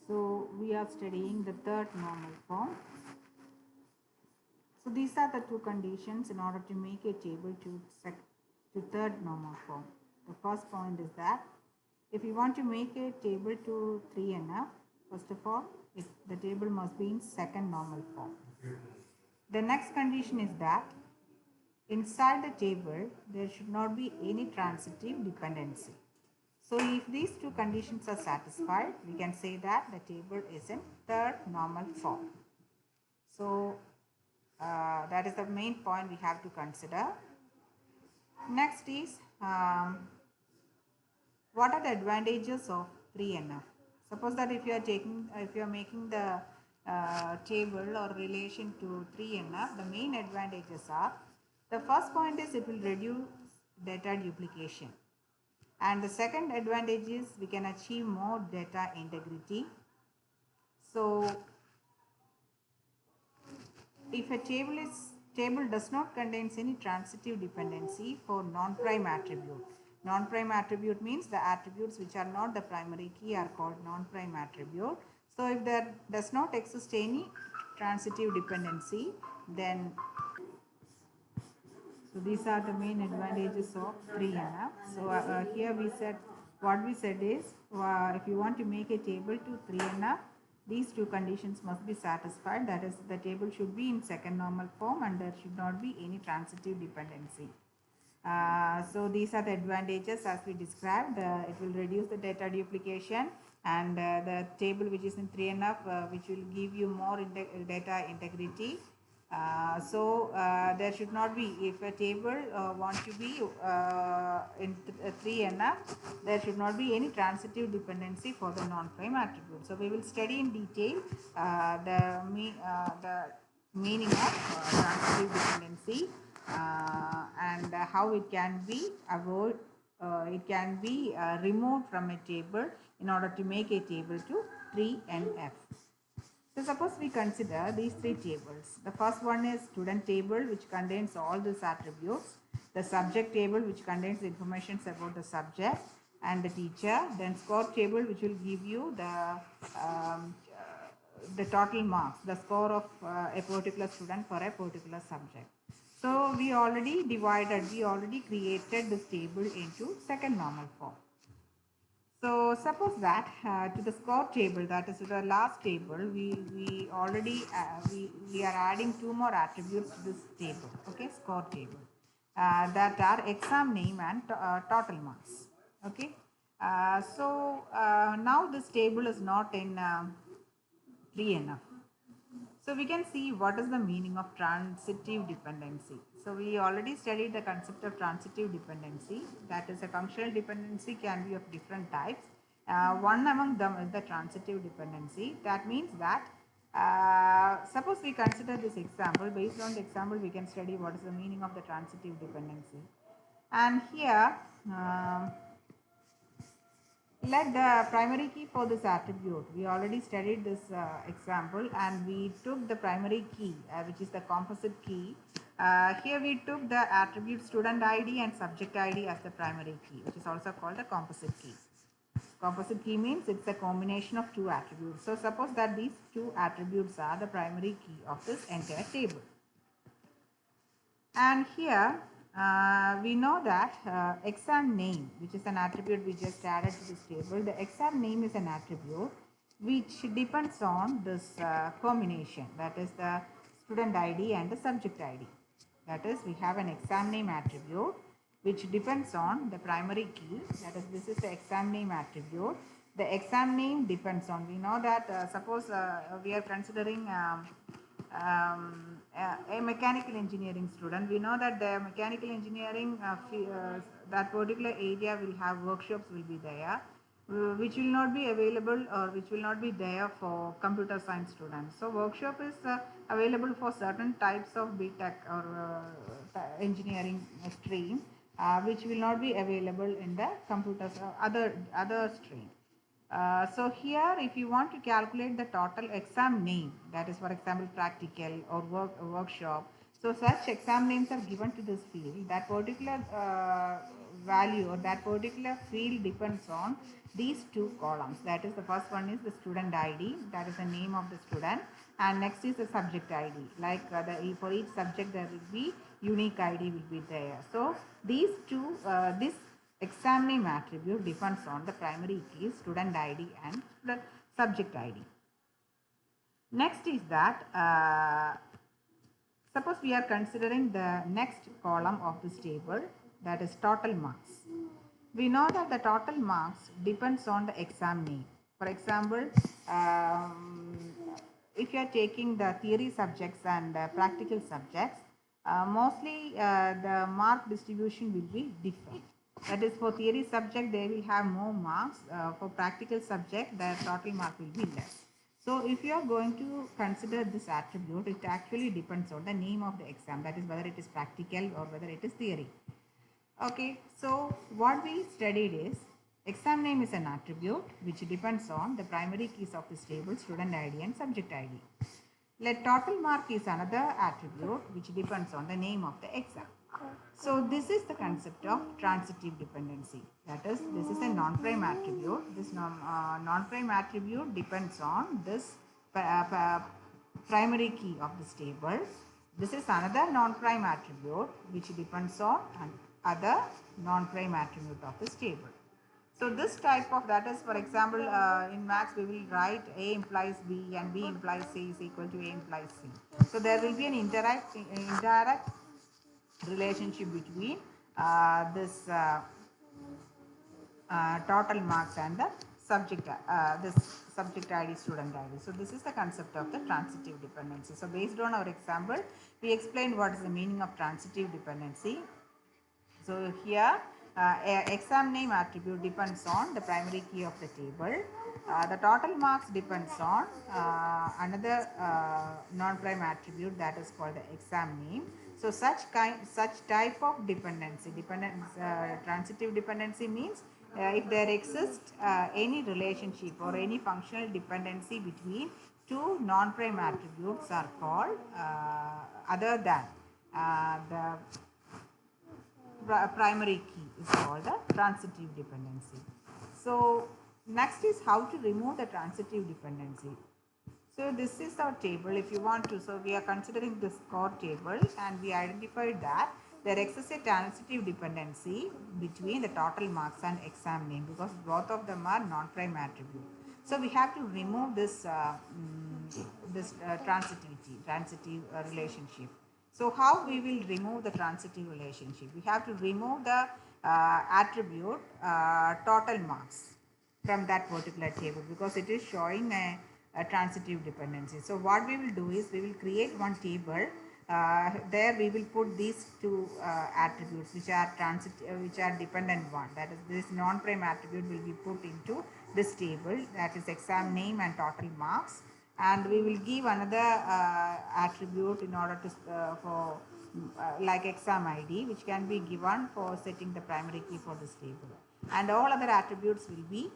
So we are studying the third normal form. So these are the two conditions in order to make a table to third normal form. The first point is that if you want to make a table to 3NF, first of all, the table must be in second normal form. The next condition is that inside the table there should not be any transitive dependency. So if these two conditions are satisfied, we can say that the table is in third normal form. So that is the main point we have to consider. Next is what are the advantages of 3NF? Suppose that if you are making the table or relation to 3NF, the main advantages are, the first point is it will reduce data duplication. And the second advantage is we can achieve more data integrity. So if a table does not contain any transitive dependency for non-prime attribute. Non-prime attribute means the attributes which are not the primary key are called non-prime attribute. So if there does not exist any transitive dependency, then so these are the main advantages of 3NF. So here we said, what we said is, if you want to make a table to 3NF, these two conditions must be satisfied. That is, the table should be in second normal form and there should not be any transitive dependency. So these are the advantages as we described. It will reduce the data duplication, and the table which is in 3NF which will give you more data integrity. There should not be, if a table wants to be in 3NF, there should not be any transitive dependency for the non-prime attribute. So we will study in detail the meaning of transitive dependency and how it can be removed from a table in order to make a table to 3NF. So suppose we consider these three tables. The first one is student table, which contains all these attributes. The subject table, which contains information about the subject and the teacher. Then score table, which will give you the total marks, the score of a particular student for a particular subject. So we already created this table into second normal form. So suppose that to the score table, that is to the last table, we are adding two more attributes to this table, okay, score table, that are exam name and total marks, okay. Now this table is not in 3NF. So we can see what is the meaning of transitive dependency. So we already studied the concept of transitive dependency. That is, a functional dependency can be of different types. One among them is the transitive dependency. That means that suppose we consider this example. Based on the example, we can study what is the meaning of the transitive dependency. And here let the primary key for this attribute. We already studied this example and we took the primary key which is the composite key. Here we took the attribute student ID and subject ID as the primary key, which is also called the composite key. Composite key means it's a combination of two attributes. So suppose that these two attributes are the primary key of this entire table. And here we know that exam name, which is an attribute we just added to this table, the exam name is an attribute which depends on this combination, that is the student ID and the subject ID. That is, we have an exam name attribute which depends on the primary key, that is, this is the exam name attribute. The exam name depends on, we know that suppose we are considering a mechanical engineering student. We know that the mechanical engineering that particular area will have workshops will be there, which will not be available or which will not be there for computer science students. So workshop is available for certain types of BTech or engineering stream, which will not be available in the computer other stream. So here, if you want to calculate the total exam name, that is, for example, practical or workshop, so such exam names are given to this field. That particular value or that particular field depends on these two columns. That is, the first one is the student ID, that is the name of the student, and next is the subject ID. Like for each subject there will be unique ID will be there. So these two, this exam name attribute depends on the primary key, student ID and the subject ID. Next is that suppose we are considering the next column of this table, that is total marks. We know that the total marks depends on the exam name. For example, if you are taking the theory subjects and practical subjects, mostly the mark distribution will be different. That is, for theory subject they will have more marks. For practical subject the total mark will be less. So if you are going to consider this attribute, it actually depends on the name of the exam, that is whether it is practical or whether it is theory. Okay, so what we studied is exam name is an attribute which depends on the primary keys of this table, student ID and subject ID. Let total mark is another attribute which depends on the name of the exam. So this is the concept of transitive dependency. That is, this is a non-prime attribute. This non-prime attribute depends on this primary key of this table. This is another non-prime attribute which depends on other non-prime attribute of this table. So this type of, that is, for example, in maths we will write A implies B and B implies C is equal to A implies C. So there will be an indirect relationship between this total marks and the subject, this subject ID, student ID. So this is the concept of the transitive dependency. So based on our example, we explained what is the meaning of transitive dependency. So here exam name attribute depends on the primary key of the table. The total marks depends on another non-prime attribute, that is called the exam name. So such type of dependency, transitive dependency means if there exists any relationship or any functional dependency between two non-prime attributes are called other than the primary key is called the transitive dependency. So next is how to remove the transitive dependency. So this is our table if you want to. So we are considering this core table and we identified that there exists a transitive dependency between the total marks and exam name because both of them are non-prime attribute. So we have to remove this transitive relationship. So how we will remove the transitive relationship? We have to remove the attribute total marks from that particular table because it is showing a transitive dependency. So what we will do is we will create one table. There we will put these two attributes which are dependent one. That is, this non-prime attribute will be put into this table, that is exam name and total marks. And we will give another attribute in order to for like exam ID, which can be given for setting the primary key for this table, and all other attributes will be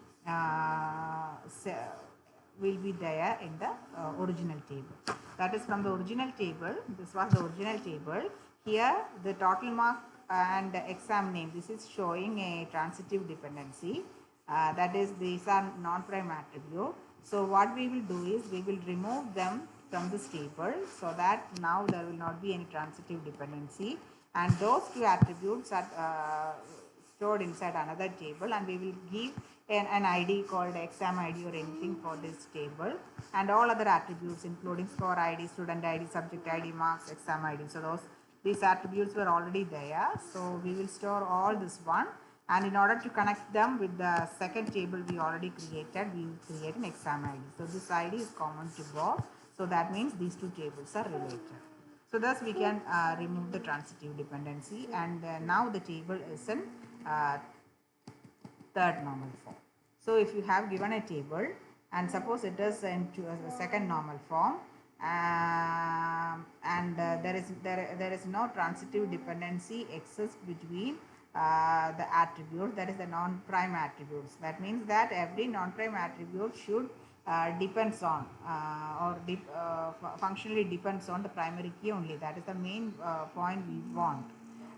there in the original table. That is from the original table. This was the original table. Here the total mark and the exam name, this is showing a transitive dependency. That is, these are non-prime attribute. So what we will do is we will remove them from this table so that now there will not be any transitive dependency, and those two attributes are stored inside another table, and we will give an ID called exam ID or anything for this table, and all other attributes including score ID, student ID, subject ID, marks, exam ID. So these attributes were already there. So we will store all this one. And in order to connect them with the second table we already created, we will create an exam ID. So this ID is common to both. So that means these two tables are related. So thus we can remove the transitive dependency, and now the table is in third normal form. So if you have given a table and suppose it is into a second normal form, and there is no transitive dependency exists between the attribute, that is the non-prime attributes. That means that every non-prime attribute should depends on functionally depends on the primary key only. That is the main point we want.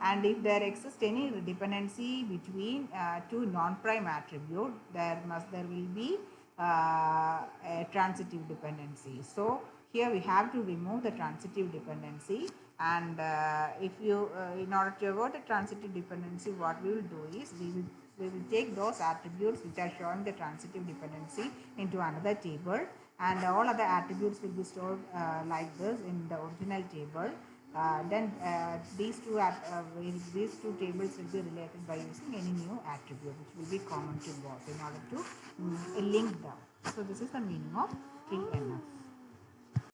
And if there exists any dependency between two non-prime attribute, there will be a transitive dependency. So here we have to remove the transitive dependency, and if you in order to avoid the transitive dependency, what we will do is we will take those attributes which are showing the transitive dependency into another table, and all other attributes will be stored like this in the original table. Then these two tables will be related by using any new attribute which will be common to both in order to link them. So this is the meaning of 3NF.